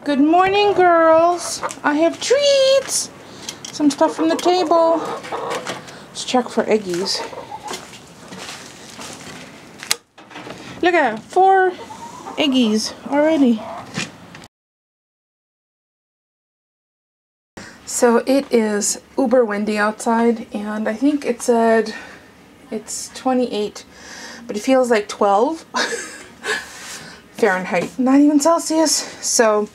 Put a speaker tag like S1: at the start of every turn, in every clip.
S1: Good morning, girls. I have treats. Some stuff from the table. Let's check for eggies. Look at 4 eggies already. So it is uber windy outside, and I think it said it's 28, but it feels like 12 Fahrenheit, not even Celsius. So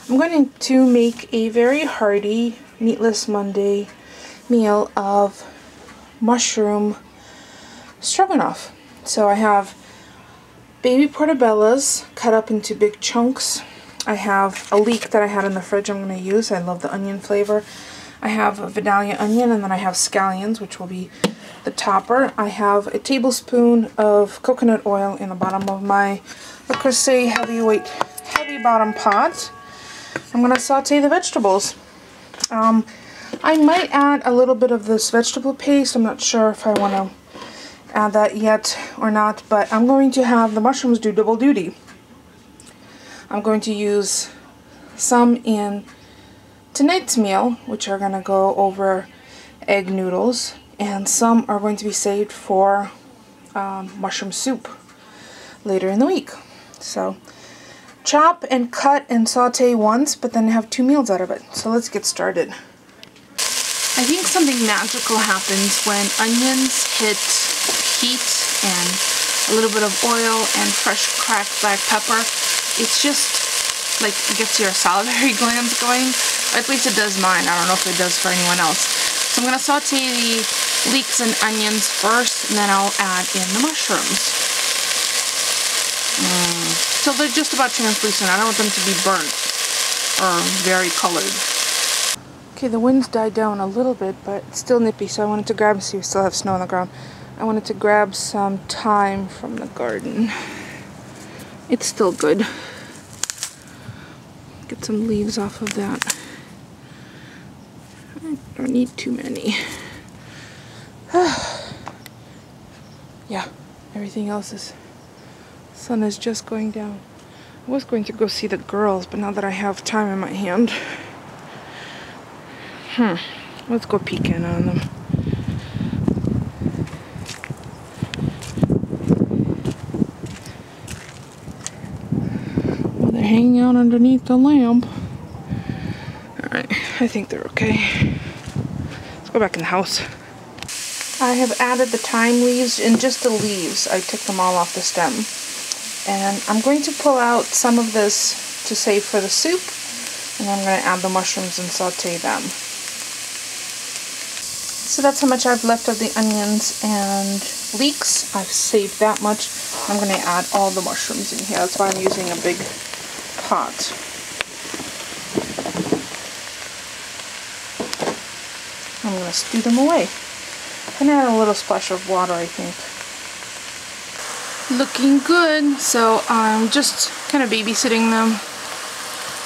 S1: I'm going to make a very hearty, meatless Monday meal of mushroom stroganoff. So I have baby portobellos cut up into big chunks. I have a leek that I had in the fridge I'm going to use. I love the onion flavor. I have a Vidalia onion, and then I have scallions, which will be the topper. I have a tablespoon of coconut oil in the bottom of my Le Creuset heavy bottom pot. I'm going to saute the vegetables. I might add a little bit of this vegetable paste. I'm not sure if I want to add that yet or not, but I'm going to have the mushrooms do double duty. I'm going to use some in tonight's meal, which are going to go over egg noodles, and some are going to be saved for mushroom soup later in the week. So chop and cut and saute once, but then have 2 meals out of it. So let's get started. I think something magical happens when onions hit heat and a little bit of oil and fresh cracked black pepper. It's just like it gets your salivary glands going. At least it does mine. I don't know if it does for anyone else. So I'm going to saute the leeks and onions first, and then I'll add in the mushrooms. So they're just about translucent. I don't want them to be burnt or very colored. Okay, the wind's died down a little bit, but it's still nippy, so I wanted to grab, see we still have snow on the ground. I wanted to grab some thyme from the garden. It's still good. Get some leaves off of that. I don't need too many. Yeah, everything else is... sun is just going down. I was going to go see the girls, but now that I have time in my hand, let's go peek in on them. Well, they're hanging out underneath the lamp. Alright, I think they're okay. Let's go back in the house. I have added the thyme leaves, and just the leaves. I took them all off the stem. And I'm going to pull out some of this to save for the soup, and I'm going to add the mushrooms and saute them. So that's how much I've left of the onions and leeks. I've saved that much. I'm going to add all the mushrooms in here. That's why I'm using a big pot. I'm going to stew them away. I'm going to add a little splash of water, I think. Looking good. So I'm just kind of babysitting them,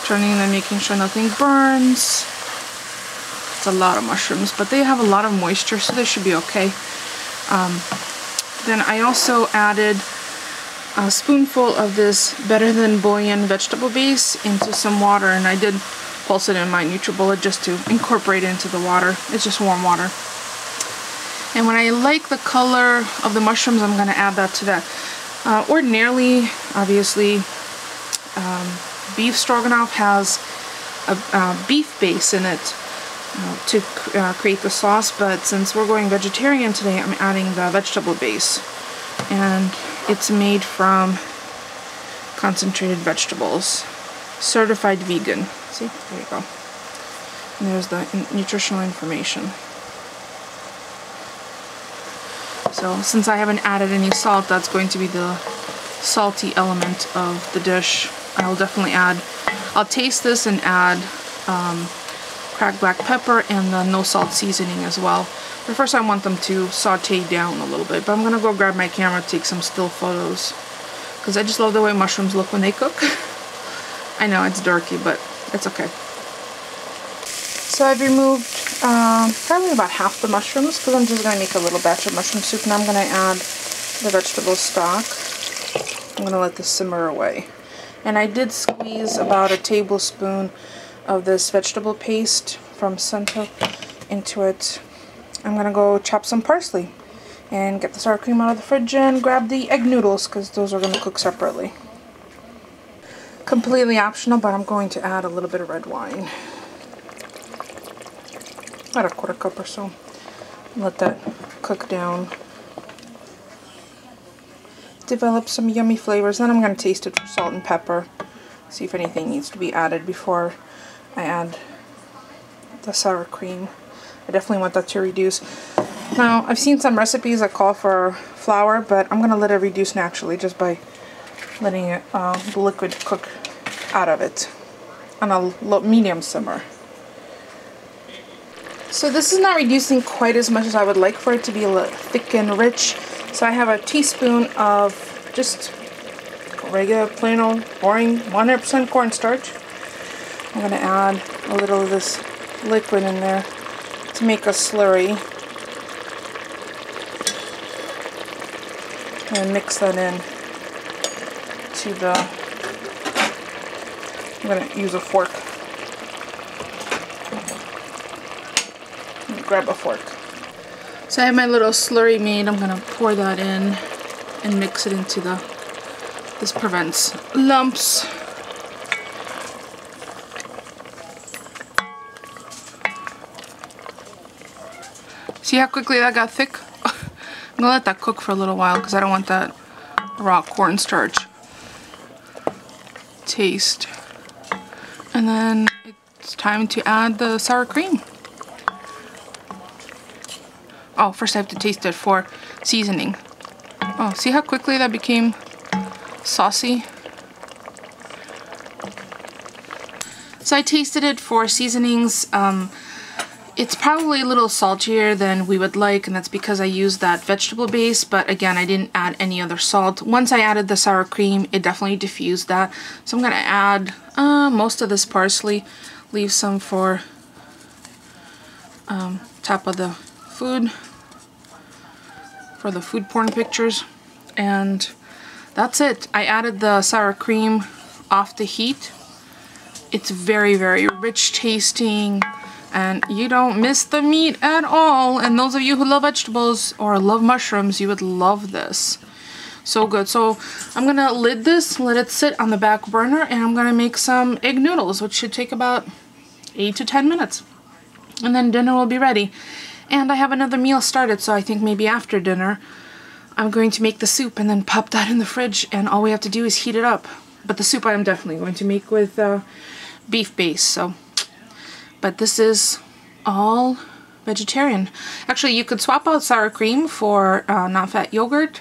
S1: turning them, making sure nothing burns. It's a lot of mushrooms, but they have a lot of moisture, so they should be okay. Then I also added a spoonful of this Better Than Bouillon vegetable base into some water, and I did pulse it in my NutriBullet just to incorporate it into the water. It's just warm water. And when I like the color of the mushrooms, I'm going to add that to that. Ordinarily, obviously, beef stroganoff has a beef base in it to create the sauce, but since we're going vegetarian today, I'm adding the vegetable base. And it's made from concentrated vegetables. Certified vegan. See? There you go. And there's the nutritional information. So since I haven't added any salt, that's going to be the salty element of the dish. I'll definitely add, I'll taste this and add cracked black pepper and the no salt seasoning as well. But first I want them to saute down a little bit. But I'm going to go grab my camera to take some still photos, because I just love the way mushrooms look when they cook. I know it's darky, but it's okay. So I've removed probably about half the mushrooms, because I'm just going to make a little batch of mushroom soup. Now I'm going to add the vegetable stock. I'm going to let this simmer away. And I did squeeze about a tablespoon of this vegetable paste from Hensel into it. I'm gonna go chop some parsley and get the sour cream out of the fridge and grab the egg noodles because those are gonna cook separately. Completely optional, but I'm going to add a little bit of red wine. About a quarter cup or so. Let that cook down. Develop some yummy flavors. Then I'm going to taste it for salt and pepper. See if anything needs to be added before I add the sour cream. I definitely want that to reduce. Now, I've seen some recipes that call for flour, but I'm going to let it reduce naturally just by letting it, the liquid cook out of it on a medium simmer. So this is not reducing quite as much as I would like for it to be a little thick and rich. So I have a teaspoon of just regular, plain old, boring 100% cornstarch. I'm going to add a little of this liquid in there to make a slurry. And mix that in to the, I'm going to use a fork. Grab a fork. So I have my little slurry made. I'm going to pour that in and mix it into the, this prevents lumps. See how quickly that got thick? I'm going to let that cook for a little while because I don't want that raw cornstarch taste. And then it's time to add the sour cream. Oh, first I have to taste it for seasoning. Oh, see how quickly that became saucy? So I tasted it for seasonings. It's probably a little saltier than we would like, and that's because I used that vegetable base, but again, I didn't add any other salt. Once I added the sour cream, it definitely diffused that. So I'm gonna add most of this parsley, leave some for top of the food, for the food porn pictures, and that's it. I added the sour cream off the heat. It's very, very rich tasting, and you don't miss the meat at all. And those of you who love vegetables or love mushrooms, you would love this. So good. So I'm gonna lid this, let it sit on the back burner, and I'm gonna make some egg noodles, which should take about 8 to 10 minutes. And then dinner will be ready. And I have another meal started, so I think maybe after dinner I'm going to make the soup and then pop that in the fridge, and all we have to do is heat it up. But the soup I'm definitely going to make with beef base. So, but this is all vegetarian. Actually, you could swap out sour cream for non-fat yogurt,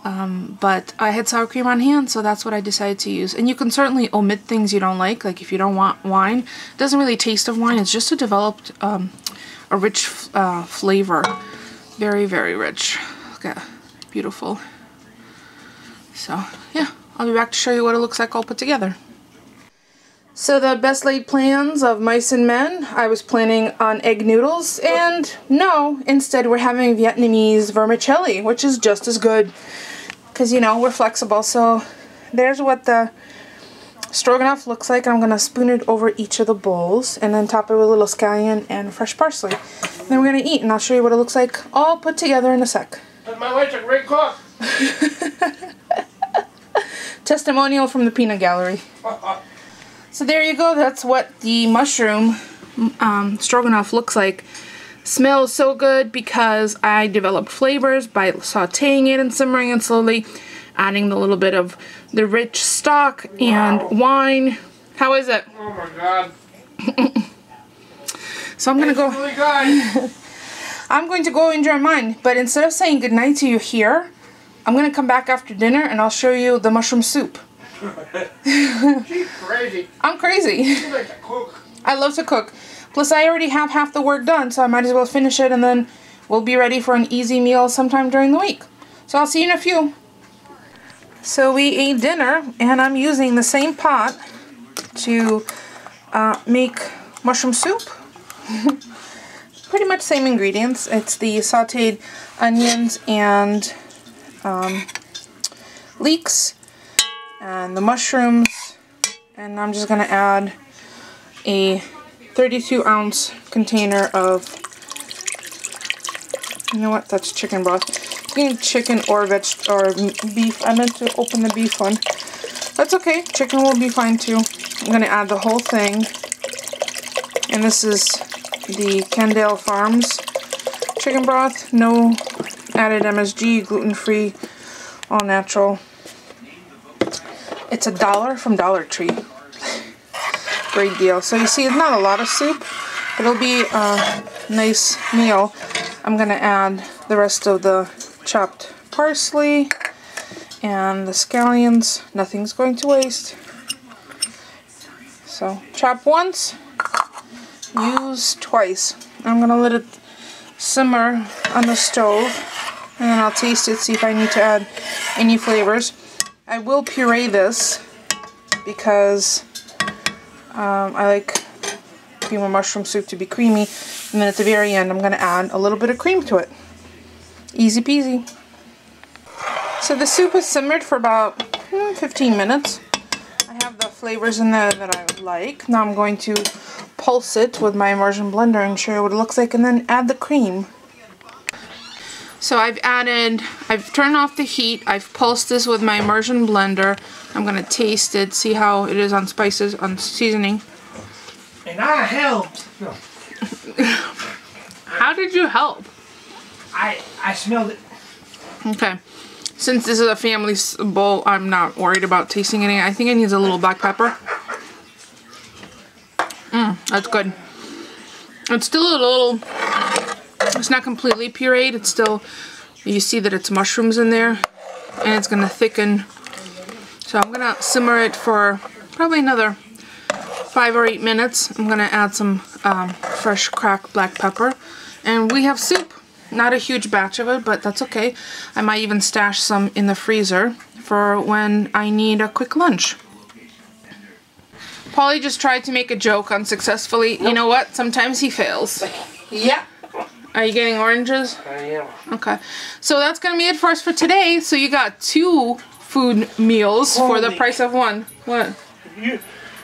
S1: but I had sour cream on hand, so that's what I decided to use. And you can certainly omit things you don't like if you don't want wine. It doesn't really taste of wine. It's just a developed a rich flavor. Very, very rich. Look at beautiful. So yeah, I'll be back to show you what it looks like all put together. So the best laid plans of mice and men, I was planning on egg noodles, and no, instead we're having Vietnamese vermicelli, which is just as good because, you know, we're flexible. So there's what the stroganoff looks like. I'm gonna spoon it over each of the bowls and then top it with a little scallion and fresh parsley. And then we're gonna eat, and I'll show you what it looks like all put together in a sec.
S2: My wife's a great cook.
S1: Testimonial from the peanut gallery. So there you go. That's what the mushroom stroganoff looks like. Smells so good because I developed flavors by sauteing it and simmering it slowly, adding a little bit of the rich stock and wine. How is it?
S2: Oh my god.
S1: So I'm gonna go.
S2: Really good.
S1: I'm going to go enjoy mine, but instead of saying goodnight to you here, I'm gonna come back after dinner and I'll show you the mushroom soup.
S2: She's crazy.
S1: I'm crazy.
S2: She likes to cook.
S1: I love to cook. Plus, I already have half the work done, so I might as well finish it, and then we'll be ready for an easy meal sometime during the week. So I'll see you in a few. So we ate dinner, and I'm using the same pot to make mushroom soup. Pretty much same ingredients. It's the sauteed onions and leeks, and the mushrooms, And I'm just gonna add a 32-ounce container of, you know what, that's chicken broth. You can chicken or beef. I meant to open the beef one. That's okay, chicken will be fine too. I'm gonna add the whole thing. And this is the Kendall Farms chicken broth. No added MSG, gluten-free, all natural. It's $1 from Dollar Tree. Great deal. So you see, it's not a lot of soup, but it'll be a nice meal. I'm gonna add the rest of the chopped parsley and the scallions. Nothing's going to waste. So chop once, use twice. I'm gonna let it simmer on the stove, and then I'll taste it, see if I need to add any flavors. I will puree this because I like cream of mushroom soup to be creamy, and then at the very end I'm going to add a little bit of cream to it. Easy peasy. So the soup is simmered for about 15 minutes. I have the flavors in there that I like. Now I'm going to pulse it with my immersion blender and show you what it looks like, and then add the cream. So I've turned off the heat, I've pulsed this with my immersion blender. I'm gonna taste it, see how it is on spices, on seasoning.
S2: And I helped. No.
S1: How did you help?
S2: I smelled it.
S1: Okay. Since this is a family bowl, I'm not worried about tasting anything. I think it needs a little black pepper. That's good. It's still a little, it's not completely pureed. It's still, you see that it's mushrooms in there, and it's gonna thicken. So I'm gonna simmer it for probably another 5 or 8 minutes. I'm gonna add some fresh cracked black pepper, and we have soup. Not a huge batch of it, but that's okay. I might even stash some in the freezer for when I need a quick lunch. Paulie just tried to make a joke unsuccessfully. Nope. You know what? Sometimes he fails.
S2: Yeah.
S1: Are you getting oranges?
S2: I am.
S1: Okay. So that's gonna be it for us for today. So you got 2 food meals for the price of 1. What?
S2: You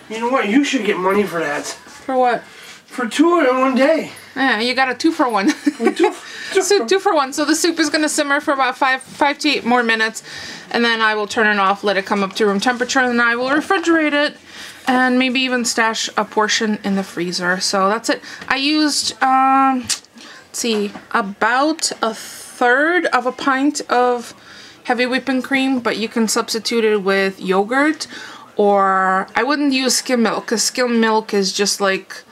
S2: know what? You should get money for that.
S1: For what?
S2: For 2 in one day.
S1: Yeah, you got a 2 for 1. So 2 for 1. So the soup is gonna simmer for about 5 to 8 more minutes, and then I will turn it off, let it come up to room temperature, and then I will refrigerate it, and maybe even stash a portion in the freezer. So that's it. I used let's see, about 1/3 of a pint of heavy whipping cream, but you can substitute it with yogurt, or I wouldn't use skim milk, because skim milk is just like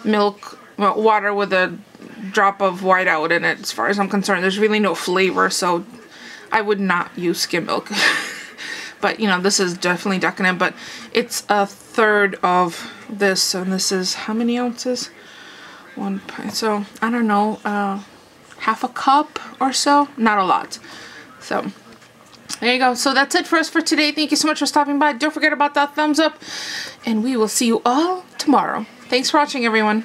S1: milk, well, water with a drop of whiteout in it. As far as I'm concerned, there's really no flavor, so I would not use skim milk. But you know, this is definitely decadent, but it's 1/3 of this, and this is how many ounces? 1 pint. So I don't know, half a cup or so, not a lot. So there you go. So that's it for us for today. Thank you so much for stopping by. Don't forget about that thumbs up, and we will see you all tomorrow. Thanks for watching, everyone.